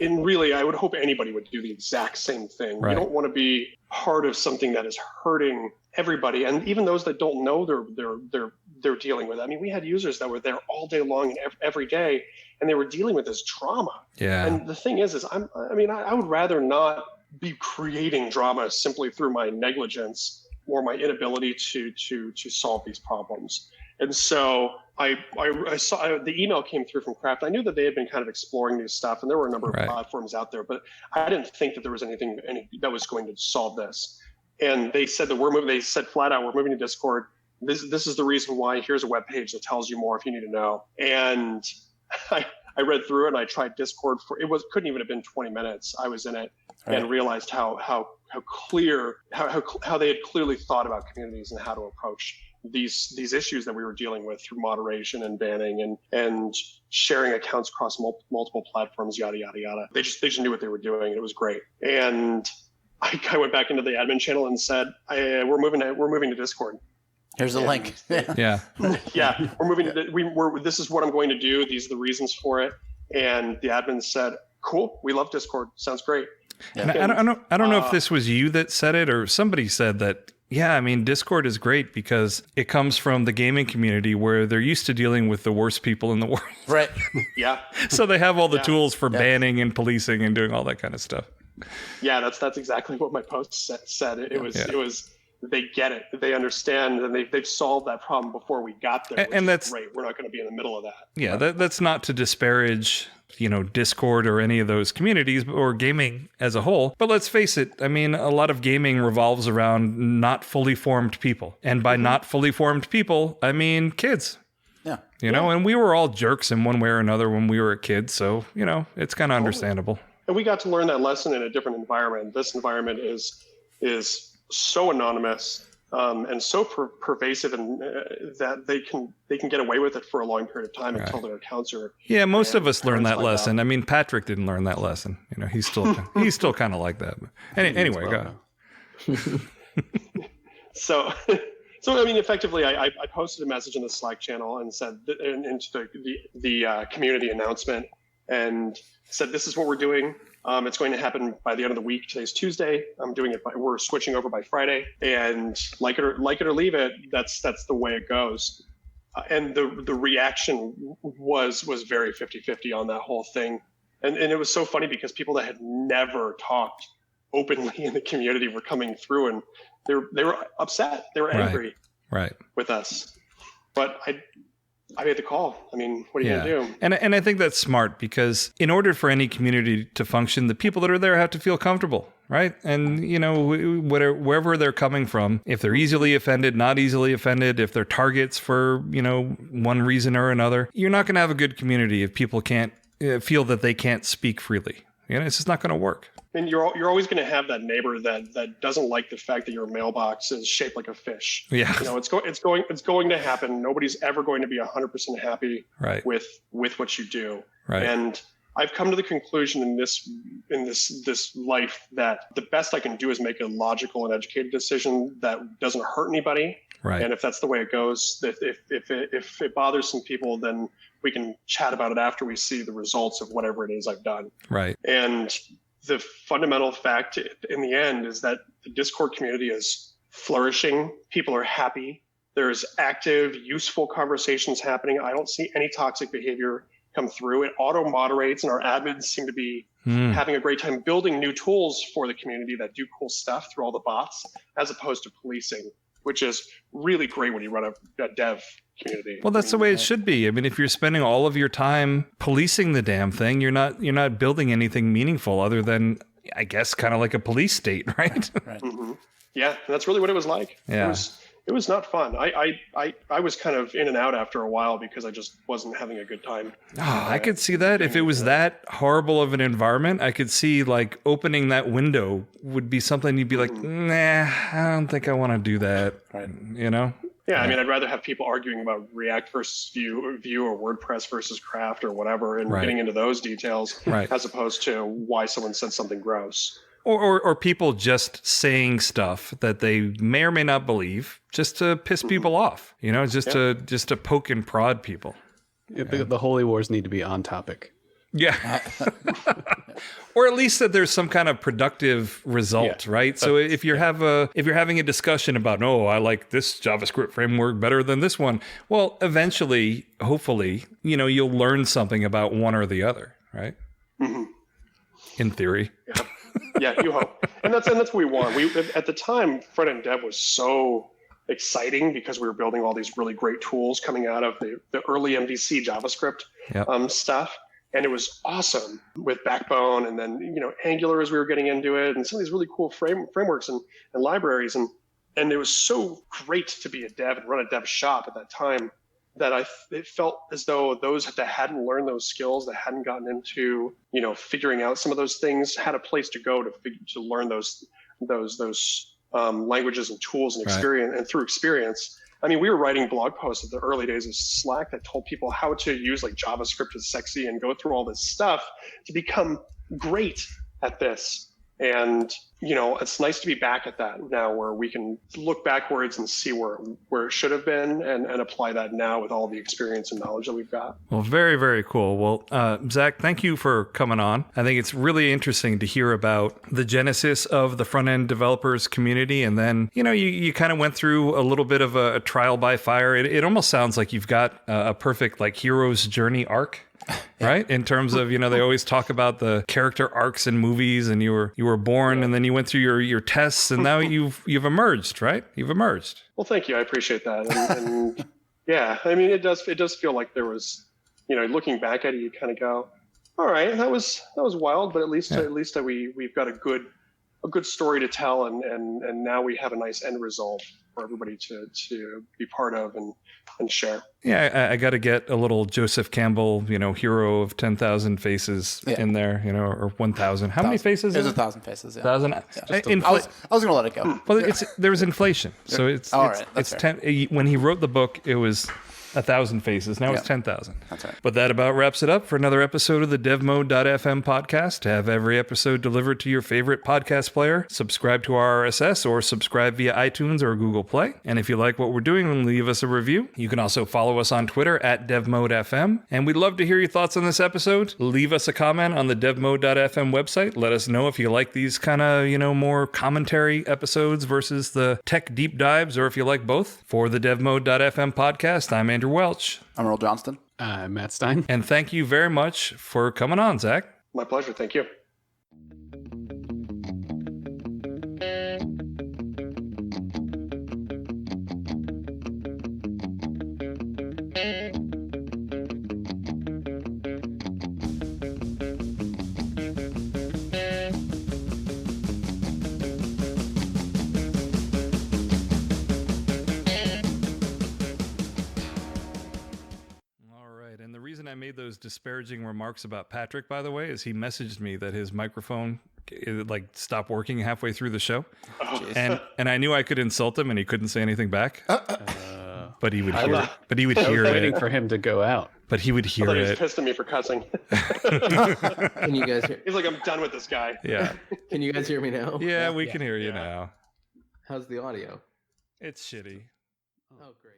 And really, I would hope anybody would do the exact same thing. Right. You don't want to be part of something that is hurting everybody. And even those that don't know they're dealing with it. I mean, we had users that were there all day long and every day, and they were dealing with this drama. Yeah. And the thing is I would rather not be creating drama simply through my negligence or my inability to solve these problems. And so I saw the email came through from Craft. I knew that they had been kind of exploring new stuff, and there were a number of platforms out there, but I didn't think that there was anything that was going to solve this. And they said that they said flat out, we're moving to Discord. This is the reason why. Here's a web page that tells you more if you need to know. And I read through it, and I tried Discord couldn't even have been 20 minutes. I was in it and realized how they had clearly thought about communities and how to approach these issues that we were dealing with through moderation and banning and sharing accounts across multiple platforms, yada yada yada. They just knew what they were doing, and it was great. And I went back into the admin channel and said, "We're moving to Discord. Here's the link." Yeah, yeah, we're moving to. This is what I'm going to do. These are the reasons for it. And the admin said, "Cool, we love Discord. Sounds great." Yeah. I don't know if this was you that said it or somebody said that. Yeah, I mean, Discord is great because it comes from the gaming community where they're used to dealing with the worst people in the world. Right. Yeah. So they have all the tools for banning and policing and doing all that kind of stuff. Yeah, that's exactly what my post said. It was they get it, they understand, and they've solved that problem before we got there. And that's great. We're not going to be in the middle of that. Yeah, that's not to disparage, Discord or any of those communities or gaming as a whole. But let's face it, I mean, a lot of gaming revolves around not fully formed people. And by not fully formed people, I mean kids. Yeah. And we were all jerks in one way or another when we were a kid. So, it's kind of understandable. And we got to learn that lesson in a different environment. This environment is so anonymous and so pervasive, and that they can get away with it for a long period of time until their accounts are. Yeah, most of us learned that lesson. I mean, Patrick didn't learn that lesson. He's still kind of like that. But anyway, go. So I mean, effectively, I posted a message in the Slack channel and said into the community announcement and said, this is what we're doing. It's going to happen by the end of the week. Today's Tuesday. I'm doing it. We're switching over by Friday, and like it or leave it. That's the way it goes. And the reaction was very 50-50 on that whole thing. And it was so funny because people that had never talked openly in the community were coming through, and they were upset. They were angry with us. But I made the call. I mean, what are you going to do? And I think that's smart because in order for any community to function, the people that are there have to feel comfortable, right? And, wherever they're coming from, if they're easily offended, not easily offended, if they're targets for, one reason or another, you're not going to have a good community if people can't feel that they can't speak freely. It's just not going to work. And you're always going to have that neighbor that doesn't like the fact that your mailbox is shaped like a fish. Yeah, it's going to happen. Nobody's ever going to be 100% happy with what you do. Right. And I've come to the conclusion in this life that the best I can do is make a logical and educated decision that doesn't hurt anybody. Right. And if that's the way it goes, if it bothers some people, then we can chat about it after we see the results of whatever it is I've done. Right. And the fundamental fact in the end is that the Discord community is flourishing. People are happy. There's active, useful conversations happening. I don't see any toxic behavior come through. It auto moderates, and our admins seem to be having a great time building new tools for the community that do cool stuff through all the bots, as opposed to policing, which is really great when you run a dev community. Well, that's the way it should be. I mean, if you're spending all of your time policing the damn thing, you're not building anything meaningful other than, I guess, kind of like a police state, right? Right. Mm-hmm. Yeah, that's really what it was like. Yeah. It was not fun. I was kind of in and out after a while because I just wasn't having a good time. Oh, I could see that. If it was that horrible of an environment, I could see like opening that window would be something you'd be like, nah, I don't think I want to do that. Right. Yeah, I mean, I'd rather have people arguing about React versus Vue or WordPress versus Craft or whatever, and getting into those details, as opposed to why someone said something gross. Or people just saying stuff that they may or may not believe, just to piss people off. You know, just to poke and prod people. The holy wars need to be on topic. Yeah. Or at least that there's some kind of productive result, right? So if you're having a discussion about, I like this JavaScript framework better than this one, well, eventually, hopefully, you'll learn something about one or the other, right? Mm-hmm. In theory. Yeah, you hope. And that's what we want. At the time, front-end dev was so exciting because we were building all these really great tools coming out of the early MVC JavaScript stuff. And it was awesome with Backbone, and then Angular as we were getting into it, and some of these really cool frameworks and libraries, and it was so great to be a dev and run a dev shop at that time that it felt as though those that hadn't learned those skills, that hadn't gotten into figuring out some of those things, had a place to go to learn those languages and tools and experience, and through experience. I mean, we were writing blog posts at the early days of Slack that told people how to use like JavaScript is sexy and go through all this stuff to become great at this. And, it's nice to be back at that now, where we can look backwards and see where it should have been and apply that now with all the experience and knowledge that we've got. Well, very, very cool. Well, Zach, thank you for coming on. I think it's really interesting to hear about the genesis of the front-end developers community. And then, you kind of went through a little bit of a trial by fire. It almost sounds like you've got a perfect like hero's journey arc. Right? In terms of, they always talk about the character arcs in movies, and you were born and then you went through your tests, and now you've emerged, right? You've emerged. Well, thank you. I appreciate that. And yeah, I mean, it does feel like there was, looking back at it, you kind of go, all right, that was wild, but at least that we've got a good story to tell, and now we have a nice end result for everybody to be part of and share. Yeah, I got to get a little Joseph Campbell, hero of 10,000 faces in there, or 1,000. How many faces? There's 1,000 faces. Yeah. 1,000. I was going to let it go. Well, there's inflation, so it's right, it's 10. When he wrote the book, it was 1,000 faces. Now it's 10,000. That's right. But that about wraps it up for another episode of the devMode.fm podcast. To have every episode delivered to your favorite podcast player, subscribe to our RSS or subscribe via iTunes or Google Play. And if you like what we're doing, leave us a review. You can also follow us on Twitter at devModeFM. And we'd love to hear your thoughts on this episode. Leave us a comment on the devMode.fm website. Let us know if you like these kind of, more commentary episodes versus the tech deep dives, or if you like both. For the devMode.fm podcast, I'm Andrew Welch. I'm Earl Johnston. I'm Matt Stein. And thank you very much for coming on, Zach. My pleasure. Thank you. I made those disparaging remarks about Patrick, by the way, is he messaged me that his microphone stopped working halfway through the show. And I knew I could insult him and he couldn't say anything back. But he would hear it. But he would hear it. Waiting for him to go out. But he would hear I thought it. He was pissed at me for cussing. Can you guys hear? He's like, I'm done with this guy. Yeah. Can you guys hear me now? Yeah, we can hear you now. How's the audio? It's shitty. Oh, great.